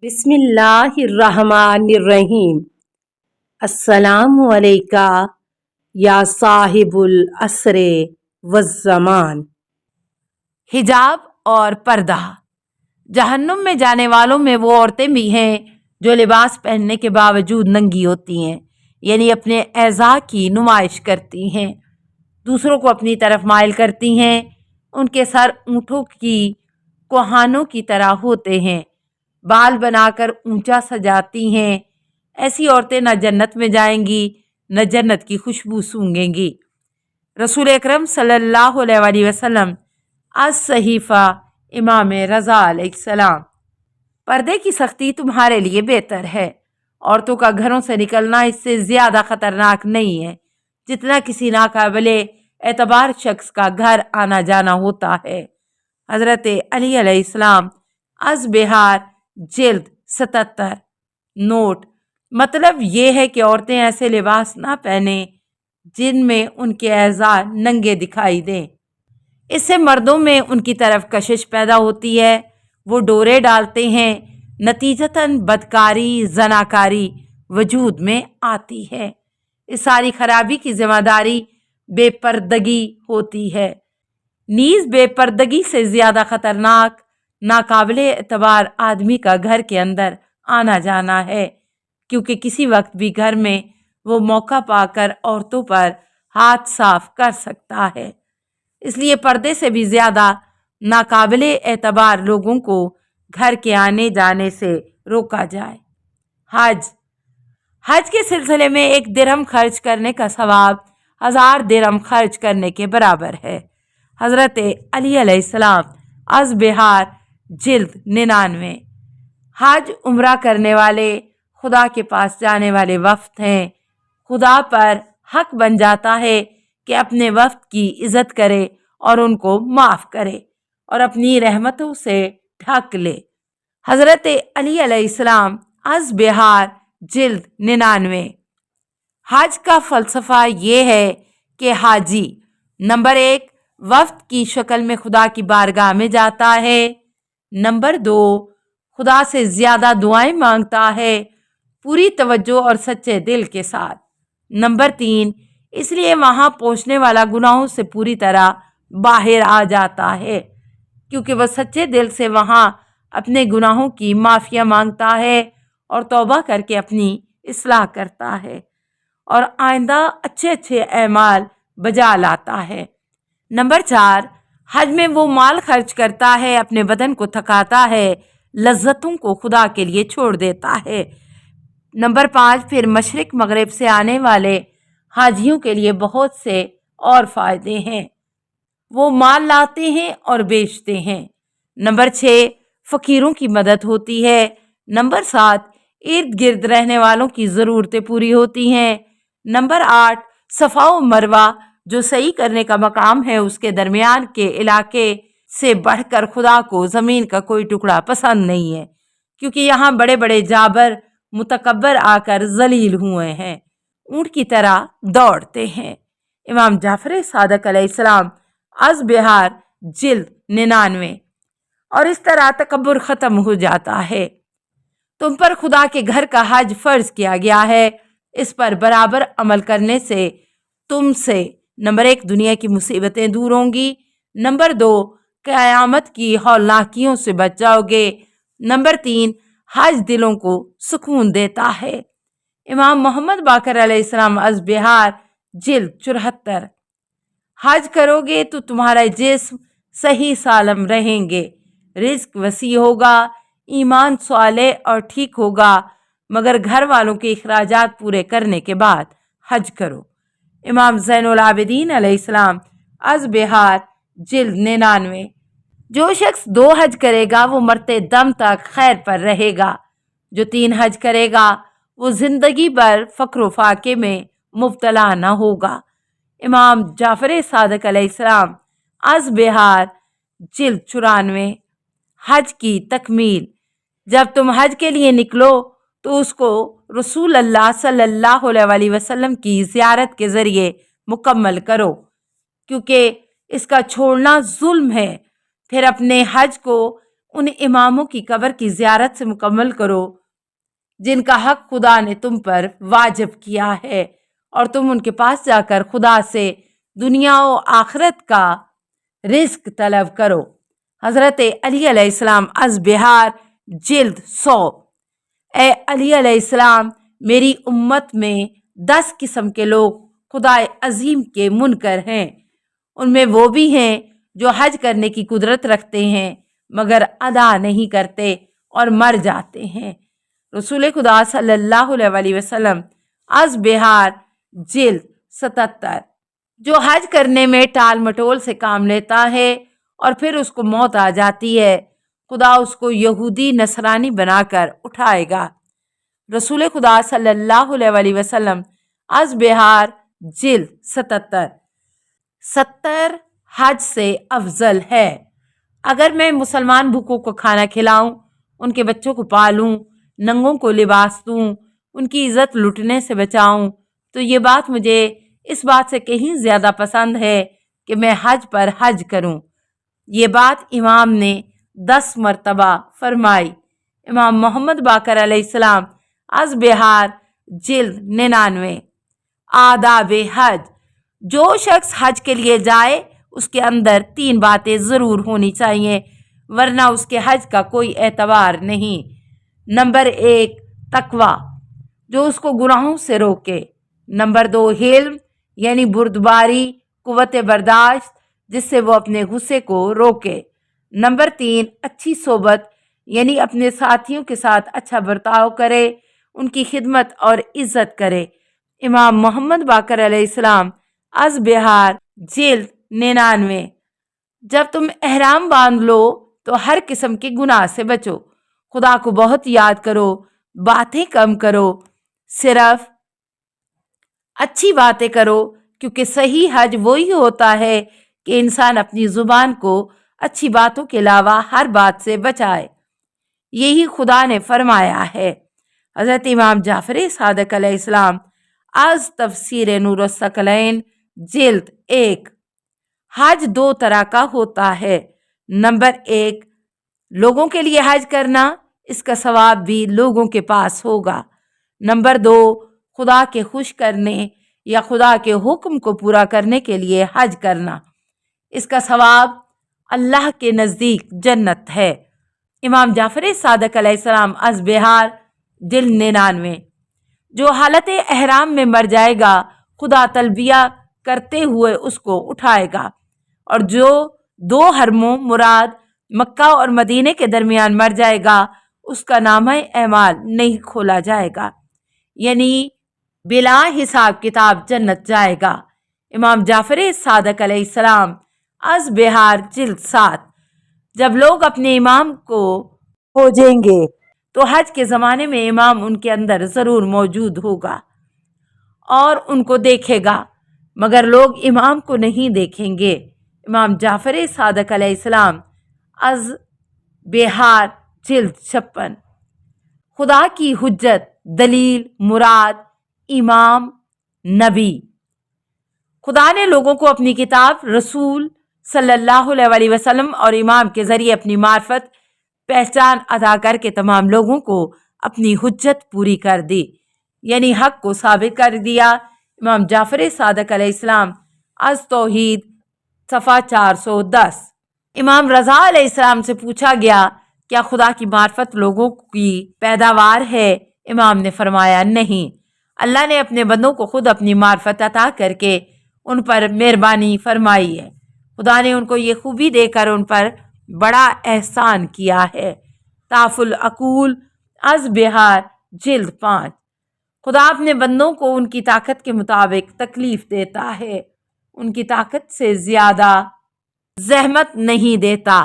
بسم اللہ الرحمن الرحیم۔ السلام علیکہ یا صاحب العصر والزمان۔ حجاب اور پردہ۔ جہنم میں جانے والوں میں وہ عورتیں بھی ہیں جو لباس پہننے کے باوجود ننگی ہوتی ہیں، یعنی اپنے اعضاء کی نمائش کرتی ہیں، دوسروں کو اپنی طرف مائل کرتی ہیں، ان کے سر اونٹوں کی کوہانوں کی طرح ہوتے ہیں، بال بنا کر اونچا سجاتی ہیں۔ ایسی عورتیں نہ جنت میں جائیں گی نہ جنت کی خوشبو سونگیں گی۔ رسول اکرم صلی اللہ علیہ وسلم از صحیفہ امام رضا علیہ السلام۔ پردے کی سختی تمہارے لیے بہتر ہے۔ عورتوں کا گھروں سے نکلنا اس سے زیادہ خطرناک نہیں ہے جتنا کسی ناقابل اعتبار شخص کا گھر آنا جانا ہوتا ہے۔ حضرت علی علیہ السلام از بہار جلد 77۔ نوٹ: مطلب یہ ہے کہ عورتیں ایسے لباس نہ پہنیں جن میں ان کے اعضاء ننگے دکھائی دیں۔ اس سے مردوں میں ان کی طرف کشش پیدا ہوتی ہے، وہ ڈورے ڈالتے ہیں، نتیجتاً بدکاری، زناکاری وجود میں آتی ہے۔ اس ساری خرابی کی ذمہ داری بے پردگی ہوتی ہے۔ نیز بے پردگی سے زیادہ خطرناک ناقابل اعتبار آدمی کا گھر کے اندر آنا جانا ہے، کیونکہ کسی وقت بھی گھر میں وہ موقع پا کر عورتوں پر ہاتھ صاف کر سکتا ہے۔ اس لیے پردے سے بھی زیادہ ناقابل اعتبار لوگوں کو گھر کے آنے جانے سے روکا جائے۔ حج کے سلسلے میں 1 درہم خرچ کرنے کا ثواب 1000 درہم خرچ کرنے کے برابر ہے۔ حضرت علی علیہ السلام از بہار جلد 99۔ حج عمرہ کرنے والے خدا کے پاس جانے والے وفد ہیں۔ خدا پر حق بن جاتا ہے کہ اپنے وفد کی عزت کرے اور ان کو معاف کرے اور اپنی رحمتوں سے ڈھک لے۔ حضرت علی علیہ السلام از بہار جلد 99۔ حج کا فلسفہ یہ ہے کہ حاجی نمبر 1 وفد کی شکل میں خدا کی بارگاہ میں جاتا ہے، نمبر 2 خدا سے زیادہ دعائیں مانگتا ہے پوری توجہ اور سچے دل کے ساتھ، نمبر 3 اس لیے وہاں پہنچنے والا گناہوں سے پوری طرح باہر آ جاتا ہے کیونکہ وہ سچے دل سے وہاں اپنے گناہوں کی معافی مانگتا ہے اور توبہ کر کے اپنی اصلاح کرتا ہے اور آئندہ اچھے اعمال بجا لاتا ہے۔ نمبر 4 حج میں وہ مال خرچ کرتا ہے، اپنے بدن کو تھکاتا ہے، لذتوں کو خدا کے لیے چھوڑ دیتا ہے۔ نمبر 5 پھر مشرق مغرب سے آنے والے حاجیوں کے لیے بہت سے اور فائدے ہیں، وہ مال لاتے ہیں اور بیچتے ہیں۔ نمبر 6 فقیروں کی مدد ہوتی ہے۔ نمبر 7 ارد گرد رہنے والوں کی ضرورتیں پوری ہوتی ہیں۔ نمبر 8 صفا و مروہ جو صحیح کرنے کا مقام ہے اس کے درمیان کے علاقے سے بڑھ کر خدا کو زمین کا کوئی ٹکڑا پسند نہیں ہے، کیونکہ یہاں بڑے بڑے جابر متکبر آ کر ذلیل ہوئے ہیں، اونٹ کی طرح دوڑتے ہیں۔ امام جعفر صادق علیہ السلام از بہار جلد 99۔ اور اس طرح تکبر ختم ہو جاتا ہے۔ تم پر خدا کے گھر کا حج فرض کیا گیا ہے، اس پر برابر عمل کرنے سے تم سے نمبر 1 دنیا کی مصیبتیں دور ہوں گی، نمبر 2 قیامت کی ہولناکیوں سے بچ جاؤ گے، نمبر 3 حج دلوں کو سکون دیتا ہے۔ امام محمد باقر علیہ السلام از بہار جلد 74۔ حج کرو گے تو تمہارا جسم صحیح سالم رہیں گے، رزق وسیع ہوگا، ایمان صالح اور ٹھیک ہوگا، مگر گھر والوں کے اخراجات پورے کرنے کے بعد حج کرو۔ امام زین العابدین علیہ السلام از بہار جلد 99۔ جو شخص 2 حج کرے گا وہ مرتے دم تک خیر پر رہے گا، جو 3 حج کرے گا وہ زندگی بھر فقر و فاقے میں مبتلا نہ ہوگا۔ امام جعفر صادق علیہ السلام از بہار جلد 94۔ حج کی تکمیل۔ جب تم حج کے لیے نکلو تو اس کو رسول اللہ صلی اللہ علیہ وسلم کی زیارت کے ذریعے مکمل کرو، کیونکہ اس کا چھوڑنا ظلم ہے۔ پھر اپنے حج کو ان اماموں کی قبر کی زیارت سے مکمل کرو جن کا حق خدا نے تم پر واجب کیا ہے، اور تم ان کے پاس جا کر خدا سے دنیا و آخرت کا رزق طلب کرو۔ حضرت علی علیہ السلام از بہار جلد 100۔ اے علی علیہ السلام، میری امت میں 10 قسم کے لوگ خدا عظیم کے منکر ہیں۔ ان میں وہ بھی ہیں جو حج کرنے کی قدرت رکھتے ہیں مگر ادا نہیں کرتے اور مر جاتے ہیں۔ رسول خدا صلی اللہ علیہ وسلم از بہار جلد 77۔ جو حج کرنے میں ٹال مٹول سے کام لیتا ہے اور پھر اس کو موت آ جاتی ہے، خدا اس کو یہودی نصرانی بنا کر اٹھائے گا۔ رسول خدا صلی اللہ علیہ وسلم از بہار جلد 77۔ 70 حج سے افضل ہے۔ اگر میں مسلمان بھوکوں کو کھانا کھلاؤں، ان کے بچوں کو پالوں، ننگوں کو لباس دوں، ان کی عزت لٹنے سے بچاؤں، تو یہ بات مجھے اس بات سے کہیں زیادہ پسند ہے کہ میں حج پر حج کروں۔ یہ بات امام نے 10 مرتبہ فرمائی۔ امام محمد باقر علیہ السلام از بہار جلد 99۔ آداب حج۔ جو شخص حج کے لیے جائے اس کے اندر 3 باتیں ضرور ہونی چاہیے، ورنہ اس کے حج کا کوئی اعتبار نہیں۔ نمبر 1 تقوی، جو اس کو گناہوں سے روکے۔ نمبر 2 حلم، یعنی بردباری، قوت برداشت، جس سے وہ اپنے غصے کو روکے۔ نمبر 3 اچھی صحبت، یعنی اپنے ساتھیوں کے ساتھ اچھا برتاؤ کرے، ان کی خدمت اور عزت کرے۔ امام محمد باقر علیہ السلام از بہار جلد 99۔ جب تم احرام باندھ لو تو ہر قسم کے گناہ سے بچو، خدا کو بہت یاد کرو، باتیں کم کرو، صرف اچھی باتیں کرو، کیونکہ صحیح حج وہی ہوتا ہے کہ انسان اپنی زبان کو اچھی باتوں کے علاوہ ہر بات سے بچائے۔ یہی خدا نے فرمایا ہے۔ حضرت امام جعفر صادق علیہ السلام از تفسیر نور الثقلین جلد 1۔ حج 2 طرح کا ہوتا ہے۔ نمبر 1 لوگوں کے لیے حج کرنا، اس کا ثواب بھی لوگوں کے پاس ہوگا۔ نمبر 2 خدا کے خوش کرنے یا خدا کے حکم کو پورا کرنے کے لیے حج کرنا، اس کا ثواب اللہ کے نزدیک جنت ہے۔ امام جعفر صادق علیہ السلام از بہار جلد 99۔ جو حالت احرام میں مر جائے گا، خدا تلبیہ کرتے ہوئے اس کو اٹھائے گا، اور جو 2 حرموں مراد مکہ اور مدینے کے درمیان مر جائے گا، اس کا نامہ اعمال نہیں کھولا جائے گا، یعنی بلا حساب کتاب جنت جائے گا۔ امام جعفر صادق علیہ السلام از بہار جلد 7۔ جب لوگ اپنے امام کو کھوجیں گے تو حج کے زمانے میں امام ان کے اندر ضرور موجود ہوگا اور ان کو دیکھے گا، مگر لوگ امام کو نہیں دیکھیں گے۔ امام جعفر صادق علیہ السلام از بہار جلد 56۔ خدا کی حجت، دلیل، مراد، امام، نبی۔ خدا نے لوگوں کو اپنی کتاب، رسول صلی اللہ علیہ وسلم اور امام کے ذریعے اپنی معرفت، پہچان عطا کر کے تمام لوگوں کو اپنی حجت پوری کر دی، یعنی حق کو ثابت کر دیا۔ امام جعفر صادق علیہ السلام از توحید صفحہ 410۔ امام رضا علیہ السلام سے پوچھا گیا، کیا خدا کی معرفت لوگوں کی پیداوار ہے؟ امام نے فرمایا نہیں، اللہ نے اپنے بندوں کو خود اپنی معرفت عطا کر کے ان پر مہربانی فرمائی ہے۔ خدا نے ان کو یہ خوبی دے کر ان پر بڑا احسان کیا ہے۔ طاف العقول از بہار جلد 5۔ خدا اپنے بندوں کو ان کی طاقت کے مطابق تکلیف دیتا ہے، ان کی طاقت سے زیادہ زحمت نہیں دیتا۔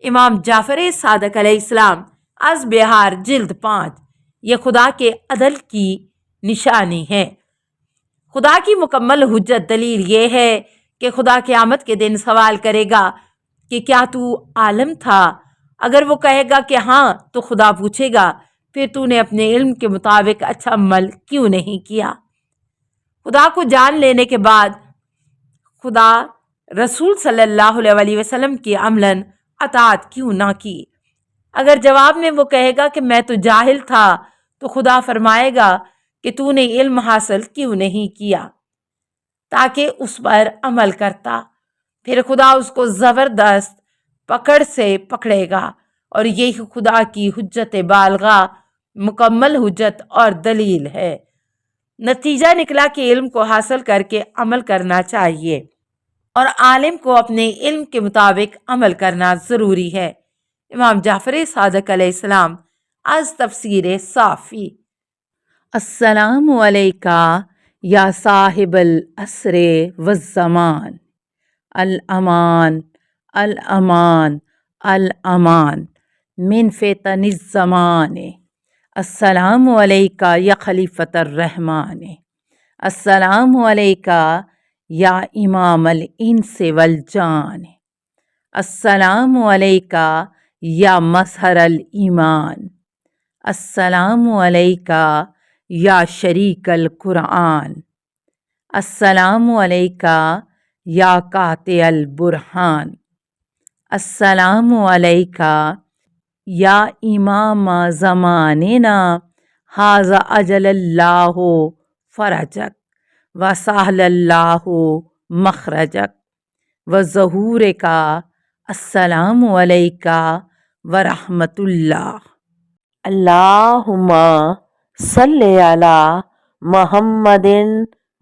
امام جعفر صادق علیہ السلام از بہار جلد 5۔ یہ خدا کے عدل کی نشانی ہے۔ خدا کی مکمل حجت دلیل یہ ہے کہ خدا قیامت کے دن سوال کرے گا کہ کیا تو عالم تھا؟ اگر وہ کہے گا کہ ہاں تو خدا پوچھے گا پھر تو نے اپنے علم کے مطابق اچھا عمل کیوں نہیں کیا؟ خدا کو جان لینے کے بعد خدا رسول صلی اللہ علیہ وسلم کی عملاً اطاعت کیوں نہ کی؟ اگر جواب میں وہ کہے گا کہ میں تو جاہل تھا تو خدا فرمائے گا کہ تو نے علم حاصل کیوں نہیں کیا تاکہ اس پر عمل کرتا۔ پھر خدا اس کو زبردست پکڑ سے پکڑے گا، اور یہی خدا کی حجت بالغہ، مکمل حجت اور دلیل ہے۔ نتیجہ نکلا کہ علم کو حاصل کر کے عمل کرنا چاہیے، اور عالم کو اپنے علم کے مطابق عمل کرنا ضروری ہے۔ امام جعفر صادق علیہ السلام از تفسیر صافی۔ السلام علیکہ یا صاحب العصر والزمان، الامان الامان الامان من فتن الزمان، السلام علیکہ یا خلیفۃ الرحمن، السلام علیکہ یا امام الانس والجان، السلام علیکہ یا مظہر الایمان، السلام علیکہ یا شریک القرآن، السلام علیکہ یا قاطع البرہان، السلام علیکہ یا امام زماننا، ھذا اجل اللہ فرجک وسہل اللہ مخرجک وظہورک، السلام علیکہ ورحمۃ اللہ۔ اللہم صلی علی محمد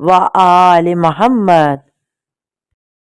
و آل محمد۔